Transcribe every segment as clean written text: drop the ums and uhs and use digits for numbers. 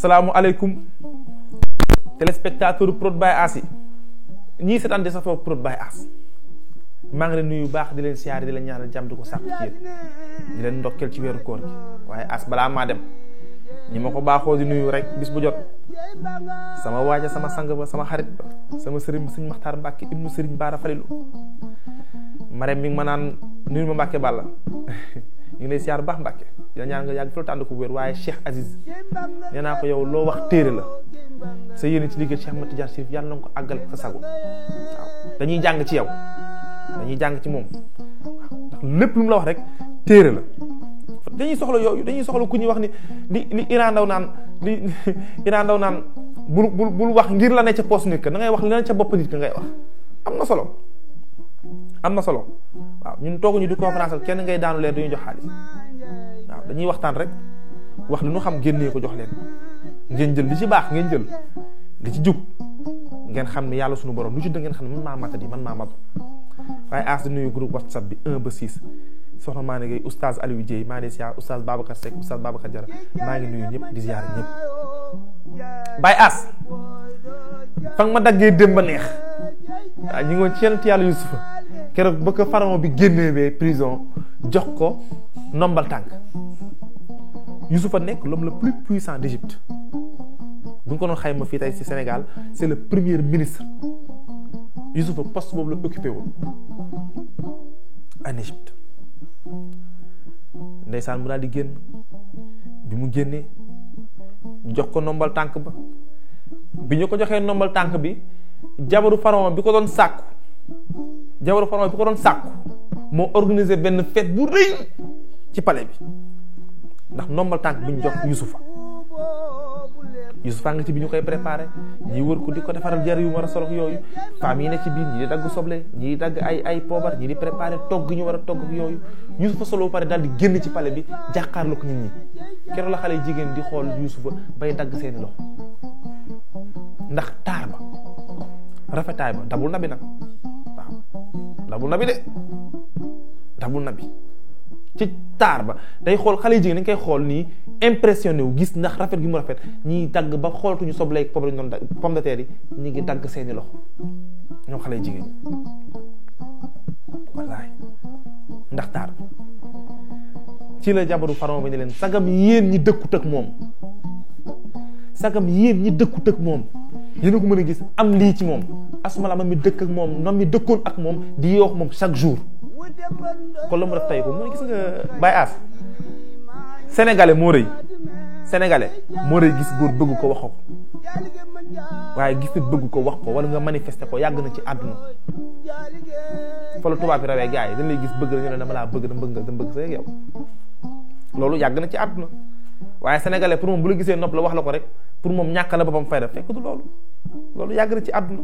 salaamualeykum téléspectateur Prod by As yi ñii seetaan di safoo Prod by As maa ngi leen nuyu baax di leen siyaare di leen ñaanal jàmm di ko sàkku ci yéen di leen ndokkeel ci weeru koor gi waaye As balaa maa dem ñi ma ko baaxoo di nuyu rek bis bu jot sama waaja sama sang ba sama xarit ba sama sëriñ sëñ Maxtaar Mbàkke ibnu sëriñ Baara Falilu Marème mi ngi ma naan nuyu ma Mbàkke Balla ñu ngi lay siyaar baax Mbàkke dina ñaan nga yàgg fi la tànd ko wér waaye Cheikh Aziz nee naa ko yow loo wax téere la sa yéene ci liggéey Cheikh Ahmed Tidiane Chérif yàlla na nga ko àggal sa sago waaw dañuy jàng ci yow dañuy jàng ci moom waaw ndax lépp lu mu la wax rek téere la dañuy soxla yooyu dañuy soxla ku ñuy wax ni li Iran Ndaw naan li Iran Ndaw naan bul wax ngir la ne ca poos nit ka da ngay wax li ne ca bopp nit ka ngay wax am na solo waaw ñun tooguñu di conférence kenn ngay daanu leen duñu jox xaalis waaw dañuy waxtaan rek wax li ñu xam génnee ko jox leen ngeen jël li ci baax ngeen jël li ci jub ngeen xam ne yàlla suñu borom lu ci dëng ngeen xam ne man maa matadi man maa matu waaye As di nuyu groupe WhatsApp bi 1 ba 6 soxna maa ne ngay oustaz Aliou Dieye maa ngi ziar oustaz Babacar Seck oustaz Babacar Diarra maa ngi nuyu ñëpp di ziar ñëpp Baye As fa nga ma daggee dem ba neex waaw ñu ngi woon ci yenn yàlla Yusufa keroog ba ko pharaon bi génnee prison jox ko nombal tànk Yusufa nekk l'homme le plus puissant d'Égypte bu ñu ko doon xayma fii tey ci Sénégal c'est le premier ministre Yusufa poste boobu la occupé woon en Égypte ndeysaan mu daal di génn bi mu génnee jox ko nombal tànk ba bi ñu ko joxee nombal tànk bi jabaru pharaon bi ko doon sàkku moo organisé benn fête bu rëy ci palais bi ndax nombal tànk bi ñu jox Yusufa nga ci bi ñu koy préparé ñi wër ko di ko defaral jar yu war a solo yooyu femmes yi ne ci biir ñi di dagg soble ñi di dagg ay poobar ñi di préparé togg ñu war a togg yooyu Yusufa solo ba pare daal di génn ci palais bi jàkkaarloo ko nit ñi keroog la xale jigéen di xool Yusufa bay dagg seeni loxo ndax taar ba rafetaay ba dabul nabi nag waaw dabul nabi ci taar ba day xool xale jigéen dañ koy xool nii impressionné wu gis ndax rafet gi mu rafet ñiy dagg ba xoolatuñu soble pobre ñu doon dagg pomme de terre yi ñi ngi dagg seeni loxo ñoom xale jigéen wallaay ndax taar bi ci la jabaru pharaon ba ne leen sagam yéen ñi dëkkut ak moom yéen a ko mën a gis am lii ci moom asumala ma mi dëkk ak moom nam mi dëkkoon ak moom di yoox moom chaque jour kon la mu def tay ko mu ne gis nga Baye As sénégalais moo rëy gis góor bëgg ko wax ko waaye gis nit bëgg ko wax ko wala nga manifester ko yàgg na ci àdduna fa la tubaab bi rawee gars yi dañ lay gis bëgg la ñu ne dama laa bëgg dama bëgg sa yow loolu yàgg na ci àdduna waaye sénégalais pour moom bu la gisee nopp la wax la ko rek pour moom ñàkk la boppam fayda fekk du loolu yàgg na ci àdduna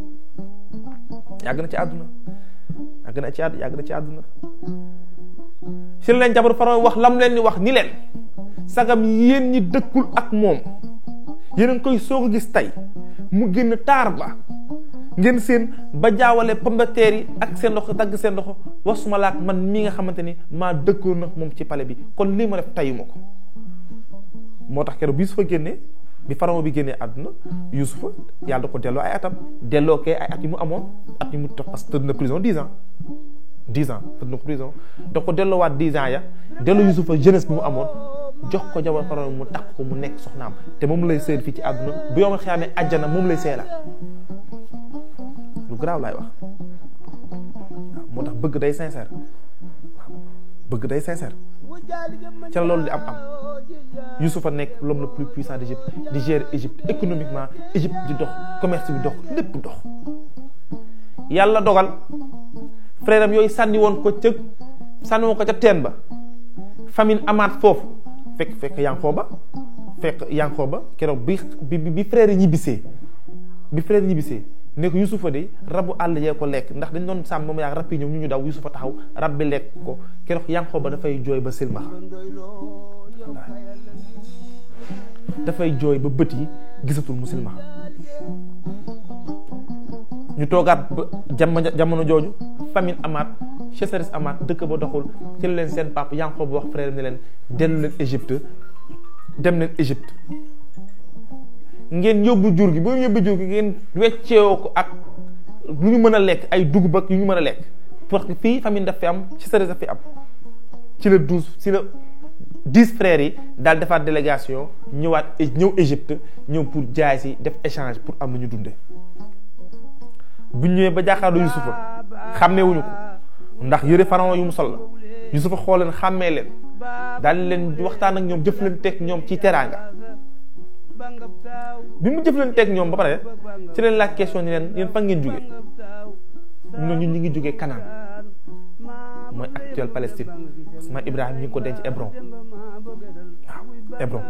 si leen jabaru pharaon wax lam leen ni wax ni leen sagam yéen ñi dëkkul ak moom yéen a ngi koy soog a gis tey mu génn taar ba ngeen seen ba jaawale pomme de terre yi ak seen loxo dagg seen loxo wasuma laak man mi nga xamante ni maa dëkkoon nag moom ci palais bi kon lii ma def tayuma ko moo tax keroog bi Yusufa génnee bi pharaon bi génnee àdduna Yusufa yàlla da ko delloo ay atam delloo kee ay at yi mu amoon at yi mu tax parce que tëdd na prison 10 ans tëdd na ko prison da ko delloowaat 10 ans ya delloo Yusufa jeunesse bi mu amoon jox ko jabar pharaon mu takk ko mu nekk soxnaam te moom lay sëyal fii ci àdduna bu yow ma xamee àjjana moom lay sëyal lu garaaw laay wax waaw moo tax bëgg day sincère ca loolu di am Yusufa nekk l'homme le plus puissant d'Égypte di gérer Égypte économiquement Égypte di dox commerce bi dox lépp dox yàlla dogal frère am yooyu sànni woon ko ca teen ba famine amaat foofu fekk Yankoba keroog bi frère yi ñibbisee ne ko Yusufa de rabu àll yee ko lekk ndax dañ doon sàmm ba mu yàgg rab yi ñëw ñu daw Yusufa taxaw rab bi lekk ko keroog Yankoba dafay jooy ba silmaxa dafay jooy ba bët yi gisatul mu silmaxa ñu toogaat ba jamono jooju famine amaat sécheresse amaat dëkk ba doxul ci la leen seen papa Yankoba wax frère ne leen dellu leen Égypte dem leen Égypte ngeen yóbbu jur gi bu ngeen yóbbu jur gi ngeen wecceewoo ko ak lu ñu mën a lekk ay dugub ak yu ñu mën a lekk parce que fii famine daf fi am ci sa daf fi am ci la 12 ci la 10 frères yi daal defaat délégation ñëw Égypte ñëw pour jaay si def échange pour am lu ñu dundee bu ñëwee ba jàkkaarloo Yusufa xàmmeewuñu ko ndax yëre pharaon yu mu sol la Yusufa xool leen xàmmee leen daal leen waxtaan ak ñoom jëflanteeg ñoom ci teraanga bi mu jëflanteeg ñoom ba pare ci leen laaj question ni leen yéen fan ngeen jógee ñun ñu ngi jógee Canaan mooy actuelle Palestine parce que man Ibrahima ñu ngi ko denc Hébron waaw Hébron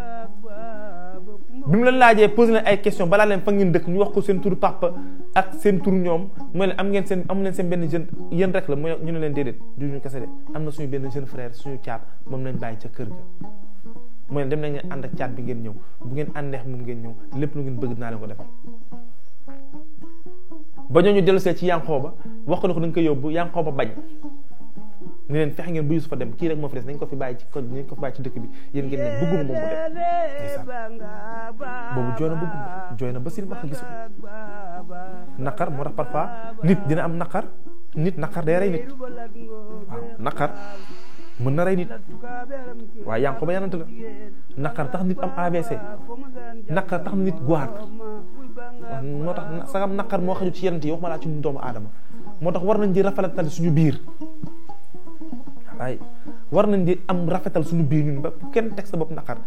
bi mu leen laajee posé leen ay question balaa leen fa ngeen dëkk ñu wax ko seen tur papa ak seen tur ñoom mooy leen am leen seen benn jeune yéen rek la mooy ñu ne leen déedéet du ñu kese de am na suñu benn jeune frère suñu caat moom lañ bàyyi ca kër ga mooy leen dem nañ ngeen ànd ak caat bi ngeen ñëw bu ngeen àndeex moom ngeen ñëw lépp lu ngeen bëgg naa leen ko defal ba ñooñu dellusee ci Yankooba wax ko ne ko dañ ko yóbbu Yankooba bañ ni leen fexe ngeen bu Yusufa dem kii rek moo fi des nañ ko fi bàyyi ci kon nañ ko fi bàyyi ci dëkk bi yéen ngeen ne bëgguma moom mu dem boobu jooy na ba si wax gisu naqar moo tax parfois nit dina am naqar day rey nit waaw naqar mën na rey nit waaye Yankooba yanante la naqar tax nit am AVC naqar tax nit goitre moo tax sagam naqar moo xaju ci yenent yi wax ma laa ci doomu aadama moo tax war nañ di rafetal suñu biir waaye war nañ di am rafetal suñu biir ñun ba kenn teg sa bopp naqar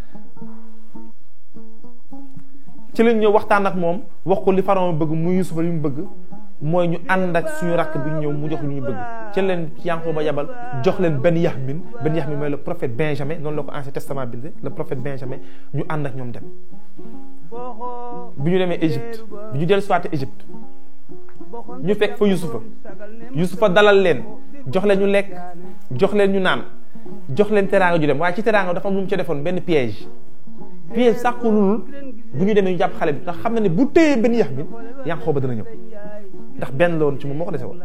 ci lañ ñëw waxtaan ak moom wax ko li Pharaon bëgg mu Yusufa li mu bëgg mooy ñu ànd ak suñu rakk bi ñu ñëw mu jox lu ñu bëgg ci leen Yankooba yabal jox leen Benyamin mooy le prophète Benjamin noonu la ko Ancien Testament bindee le prophète Benjamin ñu ànd ak ñoom dem bi ñu demee Égypte bi ñu dellu siwaate Égypte ñu fekk fa Yusufa dalal leen jox leen ñu lekk jox leen ñu naan jox leen teraanga ju dem waaye ci teraanga dafa am lu mu ca defoon benn piège sàkkulul bu ñu demee ñu jàpp xale bi ndax xam na ne bu téyee Benyamin Yankooba dana ñëw ndax benn la woon ci moom moo ko dese woon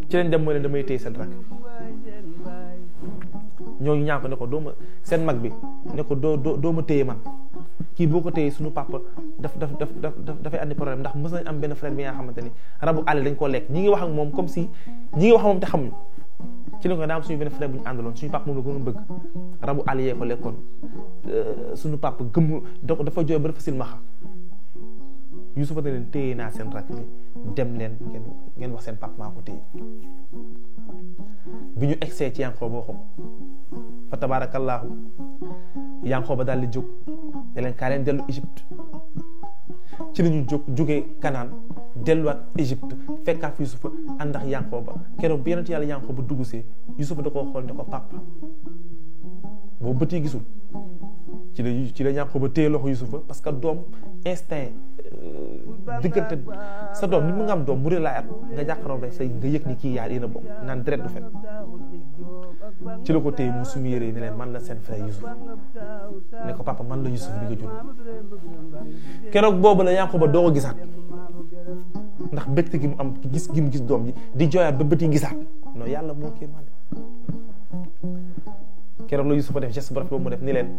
ci leen dem mooy leen damay téye seen rakk ñooñu ñaan ko ne ko dooma seen mag bi ne ko doo ma téye man kii boo ko téye suñu papa dafay andi problème ndax mës nañ am benn frère bi nga xamante ni rabu àll dañ koo lekk ñi ngi wax ak moom comme si ñi ngi wax ak moom te xamuñu ci lañ ko daa am suñu benn frère bu ñu àndaloon suñu papa moom la gënoon bëgg rabu àll yee ko lekkoon suñu papa gëmm dafa jooy ba dafa silmaxa Yusufa ne leen téye naa seen rakk bi dem leen ngeen wax seen papa maa ko téye bi ñu egsee ci Yankooba waxu fa tabaarakallaahu Yankooba daal di jóg ne leen kaa leen dellu Égypte ci la ñu jógee Kanaan delluwaat Égypte fekkaat fi Yusufa ànd ak Yankooba keroog bi yonent yàlla Yankooba dugg see Yusufa da koo xool ne ko papa boobu bët yi gisul ci la Yankooba téye loxo Yusufa parce que doom instinct diggante sa doom ni mu nga am doom mu réer laay at nga jàkkaaroo rek say nga yëg ni kii yaar yéen a bokk naan deret du fen ci la ko téye mu sumu yére ne leen man la seen frère Yusuf ne ko papa man la Yusuf bi nga jur keroog boobu la Yankooba doo ko gisaat ndax bëgte gi mu am gis gi mu gis doom ji di jooyaat ba bët yi gisaat non yàlla moo kii maa keroog la Yusufa def geste bu rafet boobu mu def ni leen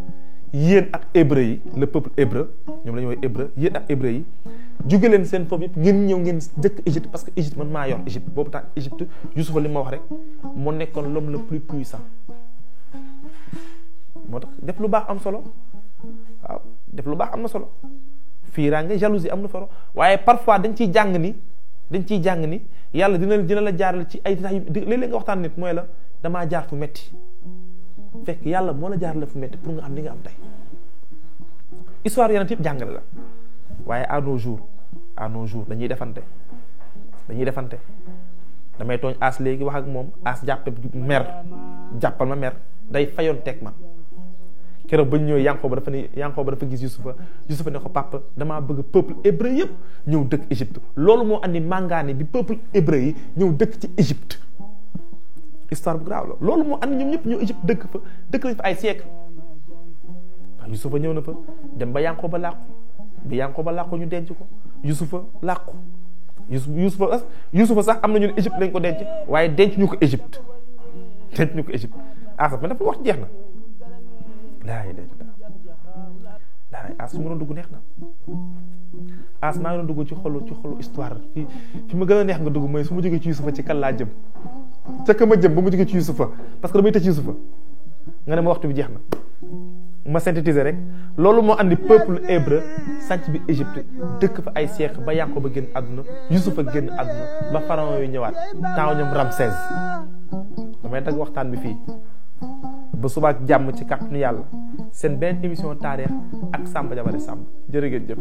yéen ak hébreu yi le peuple hébreu ñoom la ñu woowee hébreu yéen ak hébreu yi jóge leen seen foofu yëpp ngeen ñëw ngeen dëkk Égypte parce que Égypte man maa yor Égypte boobu tax Égypte Yusufa li ma wax rek moo nekkoon l'homme le plus puissant moo tax def lu baax am solo waaw def lu baax am na solo fiiraange jalousie am na solo waaye parfois dañ ciy jàng ni yàlla dina la jaarale ci ay détails yu léeg-léeg nga waxtaan nit mooy la damaa jaar fu metti fekk yàlla moo la jaarale fu metti pour nga am li nga am tey histoire yeneen yëpp jàngale la waaye à nos jours dañuy defante damay tooñ As léegi wax ak moom As jàppal ma mer day fayoon teg man keroog ba ñu ñëwee Yankooba dafa gis Yusufa ne ko papa damaa bëgg peuple hébreu yëpp ñëw dëkk Égypte loolu moo andi màngaane bi peuple hébreu yi ñëw dëkk ci Égypte histoire bu grave la loolu moo andi ñoom ñëpp ñëw Égypte dëkk nañ fa ay siècle waaw Yusufa ñëw na fa dem ba Yankooba làqu ñu denc ko Yusufa làqu Yusufa sax am na ñu ne Égypte lañ ko denc waaye denc ñu ko Égypte ah sax dafa wax jeex na laa ay as fi ma doon dugg neex na as maa ngi doon dugg ci xolu histoire fi ma gën a neex nga dugg mooy su ma jógee ci Yusufa ci kan laa jëm ca ka ma jëm ba mu jógee ci Yusufa parce que damay tëj Yusufa nga ne ma waxtu bi jeex na ma synthétiser rek loolu moo andi peuple hébreu sànc bi Égypte dëkk fa ay siècle ba Yankooba ba génn àdduna Yusufa génn àdduna ba pharaon yu ñëwaat taaw ñoom Ramsès damay dagg waxtaan bi fii ba suba ak jàmm ci kàttanu yàlla seen benn émission taarix ak Samba Jabare Samb jërë ngeen jëf